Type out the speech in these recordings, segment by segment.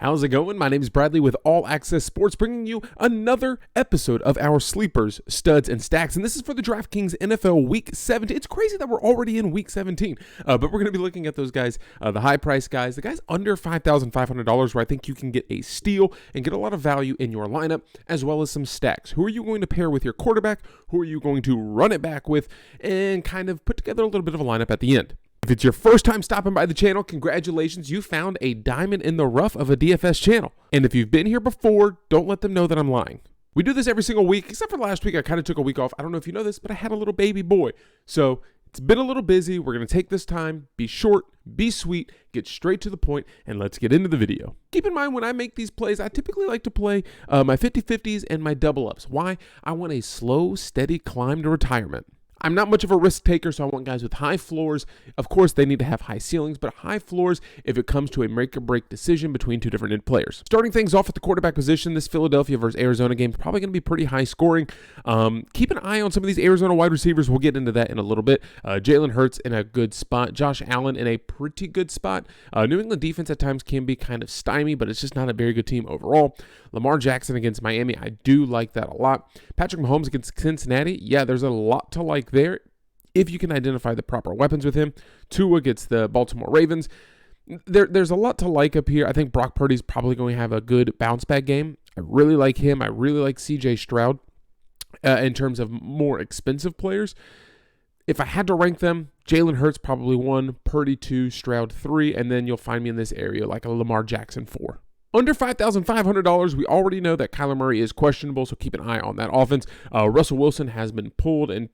How's it going? My name is Bradley with Allaqcess Sports, bringing you another episode of our sleepers, studs, and stacks. And this is for the Draftkings NFL Week 17. It's crazy that we're already in Week 17, but we're going to be looking at those guys, the high-price guys, the guys under $5,500, where I think you can get a steal and get a lot of value in your lineup, as well as some stacks. Who are you going to pair with your quarterback? Who are you going to run it back with? And kind of put together a little bit of a lineup at the end. If it's your first time stopping by the channel, congratulations, you found a diamond in the rough of a DFS channel. And if you've been here before, don't let them know that I'm lying. We do this every single week, except for last week. I kind of took a week off. I don't know if you know this, but I had a little baby boy. So it's been a little busy. We're going to take this time, be short, be sweet, get straight to the point, and let's get into the video. Keep in mind, when I make these plays, I typically like to play my 50-50s and my double-ups. Why? I want a slow, steady climb to retirement. I'm not much of a risk taker, so I want guys with high floors. Of course, they need to have high ceilings, but high floors if it comes to a make-or-break decision between two different players. Starting things off at the quarterback position, this Philadelphia versus Arizona game is probably going to be pretty high scoring. Keep an eye on some of these Arizona wide receivers. We'll get into that in a little bit. Jalen Hurts in a good spot. Josh Allen in a pretty good spot. New England defense at times can be kind of stymie, but it's just not a very good team overall. Lamar Jackson against Miami, I do like that a lot. Patrick Mahomes against Cincinnati, yeah, there's a lot to like there if you can identify the proper weapons with him. Tua against the Baltimore Ravens. There's a lot to like up here. I think Brock Purdy's probably going to have a good bounce back game. I really like him. I really like CJ Stroud in terms of more expensive players. If I had to rank them, Jalen Hurts probably 1, Purdy 2, Stroud 3, and then you'll find me in this area like a Lamar Jackson 4. Under $5,500, we already know that Kyler Murray is questionable, so keep an eye on that offense. Russell Wilson has been pulled, and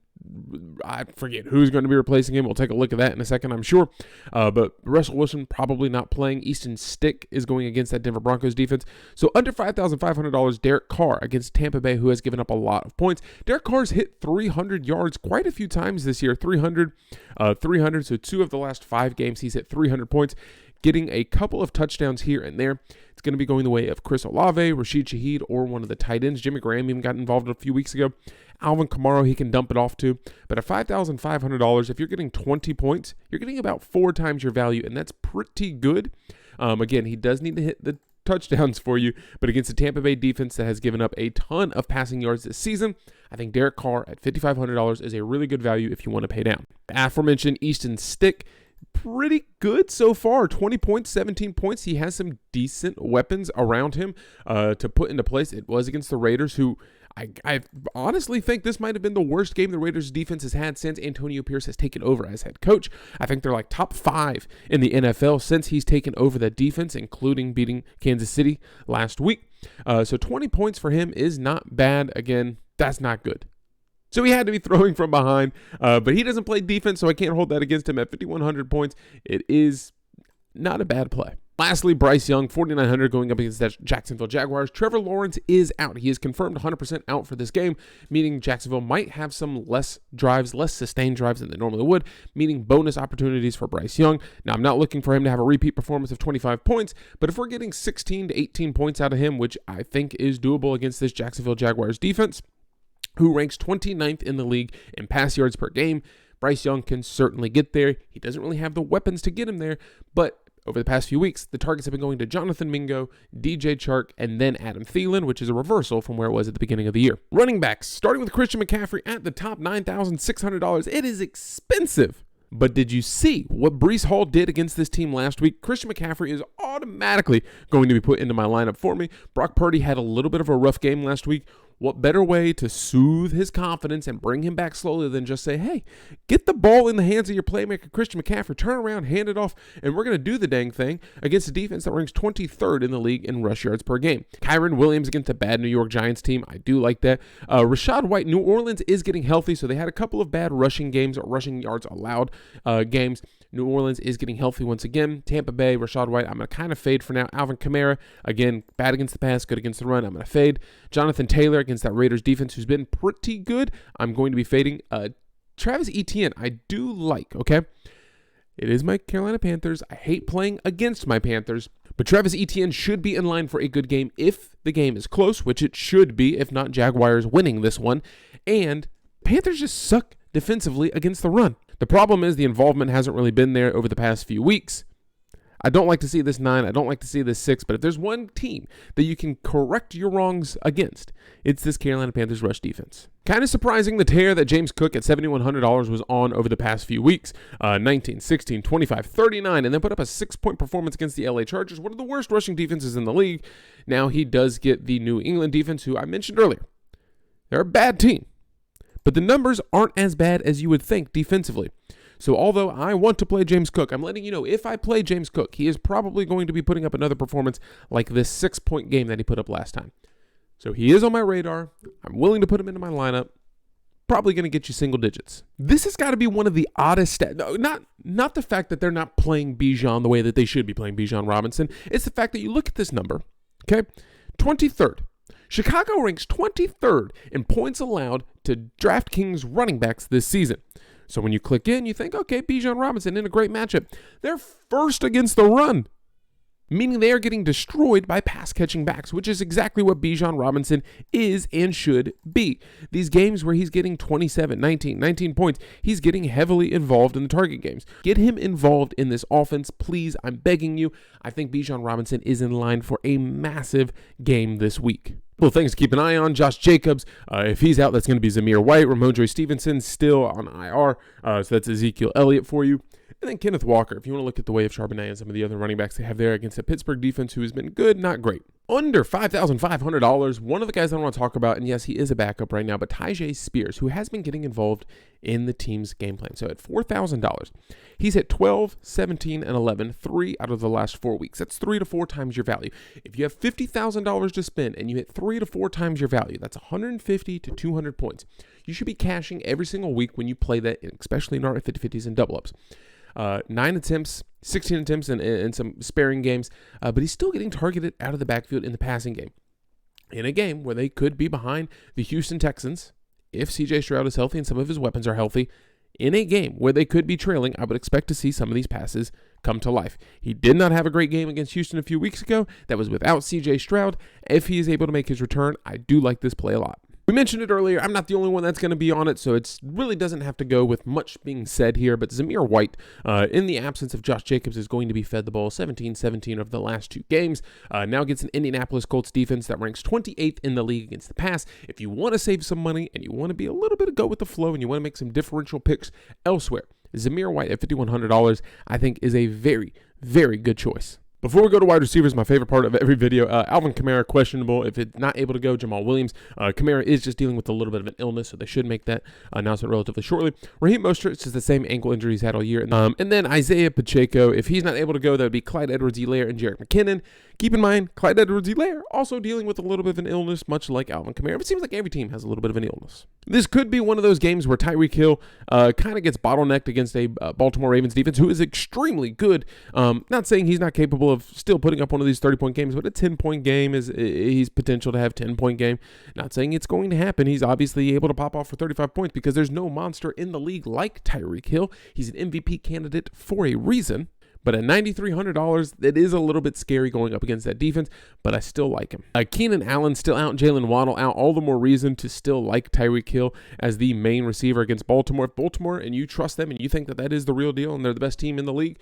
I forget who's going to be replacing him. We'll take a look at that in a second, I'm sure. But Russell Wilson probably not playing. Easton Stick is going against that Denver Broncos defense. So under $5,500, Derek Carr against Tampa Bay, who has given up a lot of points. Derek Carr's hit 300 yards quite a few times this year. 300. So 2 of the last 5 games, he's hit 300 points. Getting a couple of touchdowns here and there. It's going to be going the way of Chris Olave, Rashid Shaheed, or one of the tight ends. Jimmy Graham even got involved a few weeks ago. Alvin Kamara, he can dump it off to. But at $5,500, if you're getting 20 points, you're getting about 4 times your value, and that's pretty good. Again, he does need to hit the touchdowns for you, but against the Tampa Bay defense that has given up a ton of passing yards this season, I think Derek Carr at $5,500 is a really good value if you want to pay down. The aforementioned Easton Stick, pretty good so far. 20 points, 17 points. He has some decent weapons around him to put into place. It was against the Raiders, who I honestly think this might have been the worst game the Raiders defense has had since Antonio Pierce has taken over as head coach. I think they're like top 5 in the NFL since he's taken over that defense, including beating Kansas City last week. So 20 points for him is not bad. Again, that's not good. So he had to be throwing from behind, but he doesn't play defense, so I can't hold that against him at 5,100 points. It is not a bad play. Lastly, Bryce Young, 4,900 going up against that Jacksonville Jaguars. Trevor Lawrence is out. He is confirmed 100% out for this game, meaning Jacksonville might have some less sustained drives than they normally would, meaning bonus opportunities for Bryce Young. Now, I'm not looking for him to have a repeat performance of 25 points, but if we're getting 16 to 18 points out of him, which I think is doable against this Jacksonville Jaguars defense, who ranks 29th in the league in pass yards per game, Bryce Young can certainly get there. He doesn't really have the weapons to get him there, but over the past few weeks, the targets have been going to Jonathan Mingo, DJ Chark, and then Adam Thielen, which is a reversal from where it was at the beginning of the year. Running backs, starting with Christian McCaffrey at the top, $9,600. It is expensive. But did you see what Breece Hall did against this team last week? Christian McCaffrey is automatically going to be put into my lineup for me. Brock Purdy had a little bit of a rough game last week. What better way to soothe his confidence and bring him back slowly than just say, hey, get the ball in the hands of your playmaker, Christian McCaffrey, turn around, hand it off, and we're going to do the dang thing against a defense that ranks 23rd in the league in rush yards per game. Kyren Williams against a bad New York Giants team. I do like that. Rachaad White, New Orleans is getting healthy, so they had a couple of bad rushing games or rushing yards allowed games. New Orleans is getting healthy once again. Tampa Bay, Rachaad White, I'm going to kind of fade for now. Alvin Kamara, again, bad against the pass, good against the run. I'm going to fade. Jonathan Taylor against that Raiders defense, who's been pretty good. I'm going to be fading. Travis Etienne, I do like, okay? It is my Carolina Panthers. I hate playing against my Panthers, but Travis Etienne should be in line for a good game if the game is close, which it should be, if not Jaguars winning this one. And Panthers just suck defensively against the run. The problem is the involvement hasn't really been there over the past few weeks. I don't like to see this 9. I don't like to see this 6. But if there's one team that you can correct your wrongs against, it's this Carolina Panthers rush defense. Kind of surprising the tear that James Cook at $7,100 was on over the past few weeks. 19, 16, 25, 39, and then put up a 6-point performance against the LA Chargers, one of the worst rushing defenses in the league. Now he does get the New England defense, who I mentioned earlier. They're a bad team, but the numbers aren't as bad as you would think defensively. So although I want to play James Cook, I'm letting you know if I play James Cook, he is probably going to be putting up another performance like this 6-point game that he put up last time. So he is on my radar. I'm willing to put him into my lineup. Probably going to get you single digits. This has got to be one of the oddest stats. No, not the fact that they're not playing Bijan the way that they should be playing Bijan Robinson. It's the fact that you look at this number, okay? 23rd. Chicago ranks 23rd in points allowed to Draftkings running backs this season. So when you click in, you think, okay, Bijan Robinson in a great matchup. They're first against the run, meaning they are getting destroyed by pass-catching backs, which is exactly what Bijan Robinson is and should be. These games where he's getting 27, 19 points, he's getting heavily involved in the target games. Get him involved in this offense, please. I'm begging you. I think Bijan Robinson is in line for a massive game this week. Well, things to keep an eye on. Josh Jacobs, if he's out, that's going to be Zamir White. Ramondre Stevenson still on IR, so that's Ezekiel Elliott for you. And then Kenneth Walker, if you want to look at the way of Charbonnet and some of the other running backs they have there against a Pittsburgh defense who has been good, not great. Under $5,500, one of the guys I want to talk about, and yes, he is a backup right now, but Tyjae Spears, who has been getting involved in the team's game plan. So at $4,000, he's hit 12, 17, and 11, 3 out of the last 4 weeks. That's 3 to 4 times your value. If you have $50,000 to spend and you hit 3 to 4 times your value, that's 150 to 200 points. You should be cashing every single week when you play that, especially in our 50-50s and double-ups. 9 attempts, 16 attempts, and some sparing games, but he's still getting targeted out of the backfield in the passing game. In a game where they could be behind the Houston Texans, if C.J. Stroud is healthy and some of his weapons are healthy, in a game where they could be trailing, I would expect to see some of these passes come to life. He did not have a great game against Houston a few weeks ago. That was without C.J. Stroud. If he is able to make his return, I do like this play a lot. We mentioned it earlier. I'm not the only one that's going to be on it, so it really doesn't have to go with much being said here. But Zamir White, in the absence of Josh Jacobs, is going to be fed the ball 17-17 of the last 2 games. Now gets an Indianapolis Colts defense that ranks 28th in the league against the pass. If you want to save some money and you want to be a little bit of go with the flow and you want to make some differential picks elsewhere, Zamir White at $5,100, I think, is a very, very good choice. Before we go to wide receivers, my favorite part of every video, Alvin Kamara questionable. If it's not able to go, Jamal Williams. Kamara is just dealing with a little bit of an illness, so they should make that announcement relatively shortly. Raheem Mostert is the same ankle injury he's had all year. And then Isaiah Pacheco, if he's not able to go, that would be Clyde Edwards-Helaire and Jerick McKinnon. Keep in mind, Clyde Edwards-Helaire also dealing with a little bit of an illness, much like Alvin Kamara. It seems like every team has a little bit of an illness. This could be one of those games where Tyreek Hill kind of gets bottlenecked against a Baltimore Ravens defense who is extremely good. Not saying he's not capable of still putting up one of these 30-point games, but a 10-point game is he's potential to have 10-point game. Not saying it's going to happen. He's obviously able to pop off for 35 points because there's no monster in the league like Tyreek Hill. He's an MVP candidate for a reason. But at $9,300, it is a little bit scary going up against that defense, but I still like him. Keenan Allen still out, Jalen Waddle out. All the more reason to still like Tyreek Hill as the main receiver against Baltimore. If Baltimore and you trust them and you think that that is the real deal and they're the best team in the league,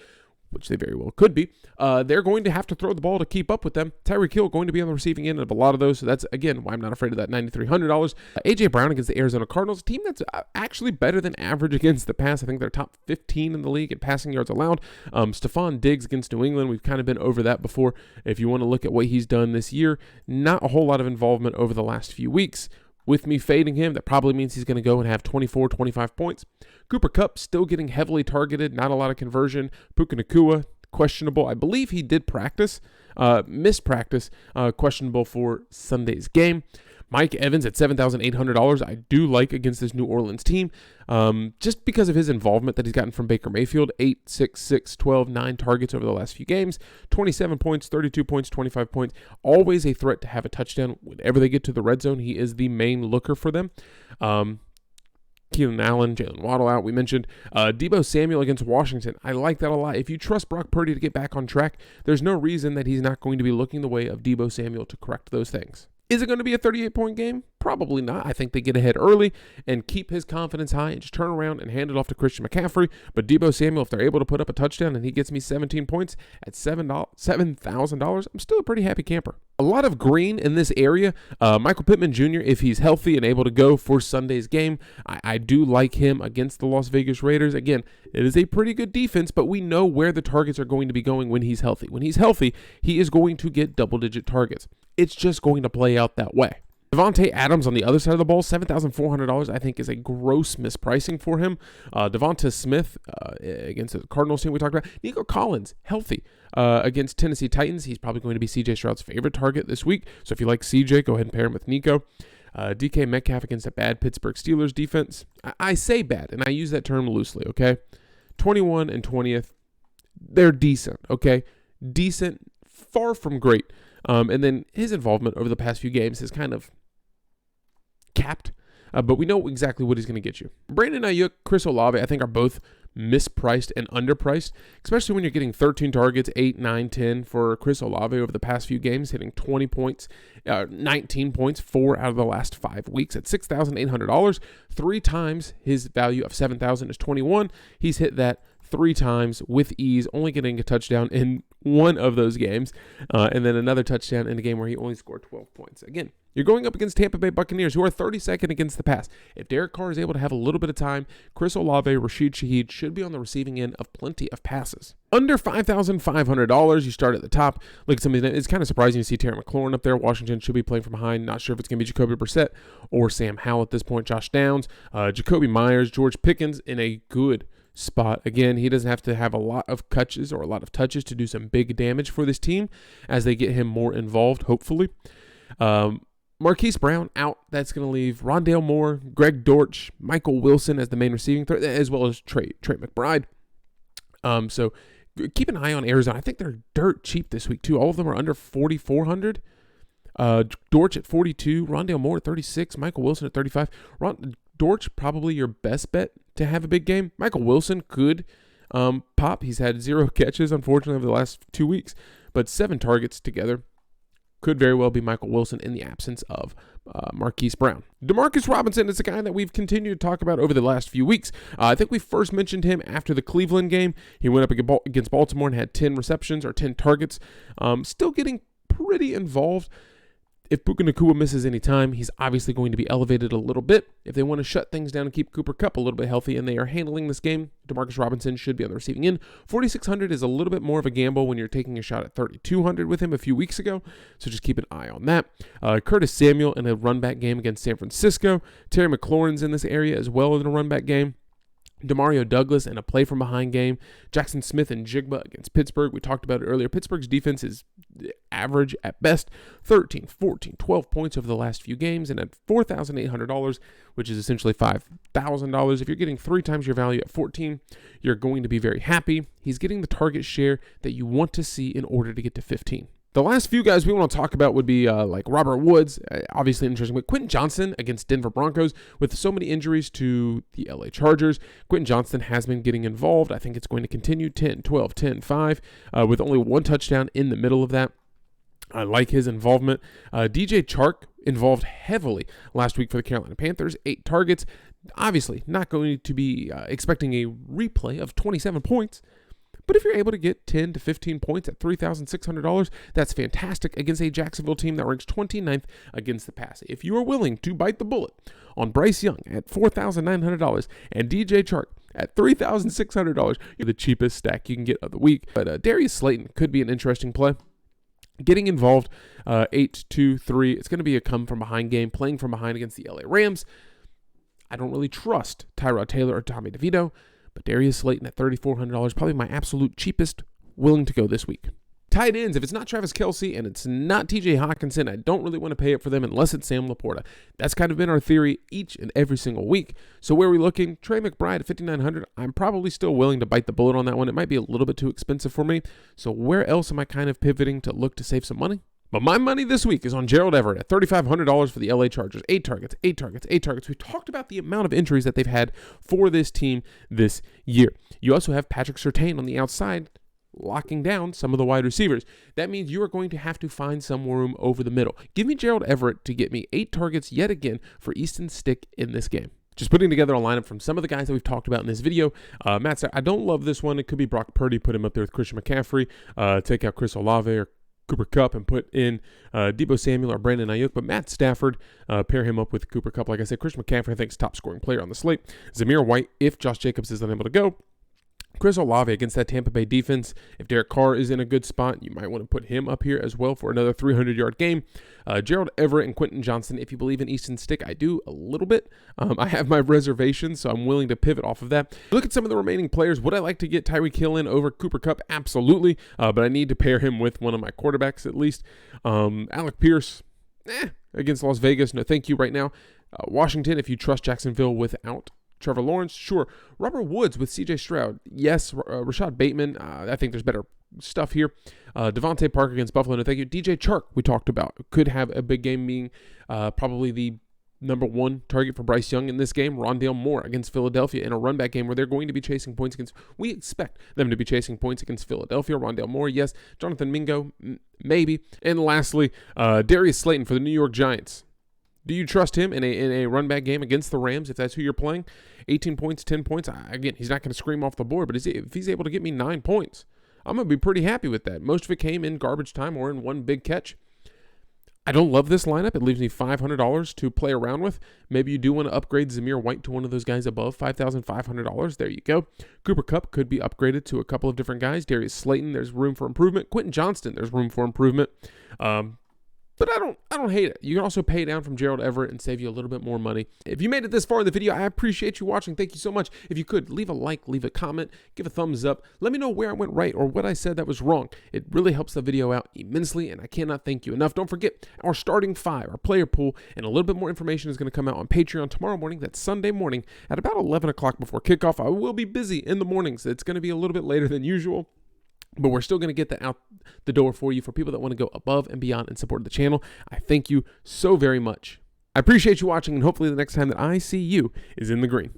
which they very well could be, they're going to have to throw the ball to keep up with them. Tyreek Hill going to be on the receiving end of a lot of those, so that's, again, why I'm not afraid of that $9,300. A.J. Brown against the Arizona Cardinals, a team that's actually better than average against the pass. I think they're top 15 in the league in passing yards allowed. Stephon Diggs against New England, we've kind of been over that before. If you want to look at what he's done this year, not a whole lot of involvement over the last few weeks. With me fading him, that probably means he's going to go and have 24, 25 points. Cooper Kupp still getting heavily targeted, not a lot of conversion. Puka Nacua, questionable. I believe he did practice, missed practice, questionable for Sunday's game. Mike Evans at $7,800, I do like against this New Orleans team, just because of his involvement that he's gotten from Baker Mayfield. 8, 6, 6, 12, 9 targets over the last few games, 27 points, 32 points, 25 points, always a threat to have a touchdown. Whenever they get to the red zone, he is the main looker for them. Keenan Allen, Jalen Waddle out, we mentioned. Deebo Samuel against Washington, I like that a lot. If you trust Brock Purdy to get back on track, there's no reason that he's not going to be looking the way of Deebo Samuel to correct those things. Is it going to be a 38-point game? Probably not. I think they get ahead early and keep his confidence high and just turn around and hand it off to Christian McCaffrey. But Deebo Samuel, if they're able to put up a touchdown and he gets me 17 points at $7,000, I'm still a pretty happy camper. A lot of green in this area. Michael Pittman Jr., if he's healthy and able to go for Sunday's game, I do like him against the Las Vegas Raiders. Again, it is a pretty good defense, but we know where the targets are going to be going when he's healthy. When he's healthy, he is going to get double-digit targets. It's just going to play out that way. Devontae Adams on the other side of the ball, $7,400, I think is a gross mispricing for him. Devonta Smith against the Cardinals team we talked about. Nico Collins, healthy against Tennessee Titans. He's probably going to be C.J. Stroud's favorite target this week. So if you like C.J., go ahead and pair him with Nico. DK Metcalf against a bad Pittsburgh Steelers defense. I say bad, and I use that term loosely, okay? 21 and 20th, they're decent, okay? Decent, far from great. And then his involvement over the past few games has kind of capped, but we know exactly what he's going to get you. Brandon Ayuk, Chris Olave, I think are both mispriced and underpriced, especially when you're getting 13 targets, 8, 9, 10 for Chris Olave over the past few games, hitting 20 points, 19 points, 4 out of the last 5 weeks at $6,800. 3 times his value of $7,000 is 21. He's hit that 3 times with ease, only getting a touchdown in one of those games, and then another touchdown in a game where he only scored 12 points. Again, you're going up against Tampa Bay Buccaneers, who are 32nd against the pass. If Derek Carr is able to have a little bit of time, Chris Olave, Rashid Shaheed should be on the receiving end of plenty of passes. Under $5,500, you start at the top. Look at some of these. It's kind of surprising to see Terry McLaurin up there. Washington should be playing from behind. Not sure if it's going to be Jacoby Brissett or Sam Howell at this point. Josh Downs, Jacoby Myers, George Pickens in a good spot. Again, he doesn't have to have a lot of catches or a lot of touches to do some big damage for this team as they get him more involved, hopefully. Marquise Brown out. That's going to leave Rondale Moore, Greg Dortch, Michael Wilson as the main receiving threat, as well as Trey McBride. So keep an eye on Arizona. I think they're dirt cheap this week too. All of them are under 4,400. Dortch at 42, Rondale Moore at 36, Michael Wilson at 35. Dortch probably your best bet to have a big game. Michael Wilson could pop. He's had 0 catches, unfortunately, over the last 2 weeks, but 7 targets together. Could very well be Michael Wilson in the absence of Marquise Brown. Demarcus Robinson is a guy that we've continued to talk about over the last few weeks. I think we first mentioned him after the Cleveland game. He went up against Baltimore and had 10 receptions or 10 targets. Still getting pretty involved. If Puka Nacua misses any time, he's obviously going to be elevated a little bit. If they want to shut things down and keep Cooper Kupp a little bit healthy and they are handling this game, Demarcus Robinson should be on the receiving end. 4,600 is a little bit more of a gamble when you're taking a shot at 3,200 with him a few weeks ago, so just keep an eye on that. Curtis Samuel in a run-back game against San Francisco. Terry McLaurin's in this area as well in a run-back game. Demario Douglas in a play-from-behind game. Jackson Smith and Jigba against Pittsburgh. We talked about it earlier. Pittsburgh's defense is average at best. 13, 14, 12 points over the last few games. And at $4,800, which is essentially $5,000, if you're getting 3 times your value at 14, you're going to be very happy. He's getting the target share that you want to see in order to get to 15. The last few guys we want to talk about would be like Robert Woods, obviously interesting, but Quentin Johnson against Denver Broncos. With so many injuries to the LA Chargers, Quentin Johnson has been getting involved. I think it's going to continue 10, 12, 10, 5, with only 1 touchdown in the middle of that. I like his involvement. DJ Chark involved heavily last week for the Carolina Panthers, 8 targets. Obviously, not going to be expecting a replay of 27 points. But if you're able to get 10 to 15 points at $3,600, that's fantastic against a Jacksonville team that ranks 29th against the pass. If you are willing to bite the bullet on Bryce Young at $4,900 and DJ Chark at $3,600, you're the cheapest stack you can get of the week. But Darius Slayton could be an interesting play. Getting involved, 8-2-3. It's going to be a come-from-behind game, playing from behind against the LA Rams. I don't really trust Tyrod Taylor or Tommy DeVito. But Darius Slayton at $3,400, probably my absolute cheapest, willing to go this week. Tight ends, if it's not Travis Kelce and it's not TJ Hawkinson, I don't really want to pay it for them unless it's Sam Laporta. That's kind of been our theory each and every single week. So where are we looking? Trey McBride at $5,900. I'm probably still willing to bite the bullet on that one. It might be a little bit too expensive for me. So where else am I kind of pivoting to look to save some money? But my money this week is on Gerald Everett at $3,500 for the LA Chargers. 8 targets, 8 targets, 8 targets. We talked about the amount of injuries that they've had for this team this year. You also have Patrick Surtain on the outside locking down some of the wide receivers. That means you are going to have to find some room over the middle. Give me Gerald Everett to get me 8 targets yet again for Easton Stick in this game. Just putting together a lineup from some of the guys that we've talked about in this video. Matt said, I don't love this one. It could be Brock Purdy. Put him up there with Christian McCaffrey. Take out Chris Olave or Cooper Kupp and put in Deebo Samuel or Brandon Ayuk. But Matt Stafford, pair him up with Cooper Kupp. Like I said, Christian McCaffrey, I think, is top scoring player on the slate. Zamir White, if Josh Jacobs is unable to go. Chris Olave against that Tampa Bay defense. If Derek Carr is in a good spot, you might want to put him up here as well for another 300-yard game. Gerald Everett and Quentin Johnston, if you believe in Easton Stick, I do a little bit. I have my reservations, so I'm willing to pivot off of that. Look at some of the remaining players. Would I like to get Tyreek Hill in over Cooper Kupp? Absolutely, but I need to pair him with one of my quarterbacks at least. Alec Pierce, against Las Vegas, no thank you right now. Washington, if you trust Jacksonville without Trevor Lawrence, sure. Robert Woods with CJ Stroud, yes. Rashad Bateman, I think there's better stuff here. Devontae Parker against Buffalo, no thank you. DJ Chark, we talked about, could have a big game, being probably the number 1 target for Bryce Young in this game. Rondale Moore against Philadelphia in a run back game where they're going to be chasing points against, we expect them to be chasing points against Philadelphia. Rondale Moore, yes. Jonathan Mingo, maybe. And lastly, Darius Slayton for the New York Giants. Do you trust him in a run back game against the Rams if that's who you're playing? 18 points, 10 points. Again, he's not going to scream off the board, but if he's able to get me 9 points, I'm going to be pretty happy with that. Most of it came in garbage time or in one big catch. I don't love this lineup. It leaves me $500 to play around with. Maybe you do want to upgrade Zamir White to one of those guys above $5,500. There you go. Cooper Kupp could be upgraded to a couple of different guys. Darius Slayton, there's room for improvement. Quentin Johnston, there's room for improvement. But I don't hate it. You can also pay down from Gerald Everett and save you a little bit more money. If you made it this far in the video, I appreciate you watching. Thank you so much. If you could, leave a like, leave a comment, give a thumbs up. Let me know where I went right or what I said that was wrong. It really helps the video out immensely, and I cannot thank you enough. Don't forget our starting 5, our player pool, and a little bit more information is going to come out on Patreon tomorrow morning. That's Sunday morning at about 11 o'clock before kickoff. I will be busy in the mornings. It's going to be a little bit later than usual. But we're still going to get that out the door for you for people that want to go above and beyond and support the channel. I thank you so very much. I appreciate you watching, and hopefully the next time that I see you is in the green.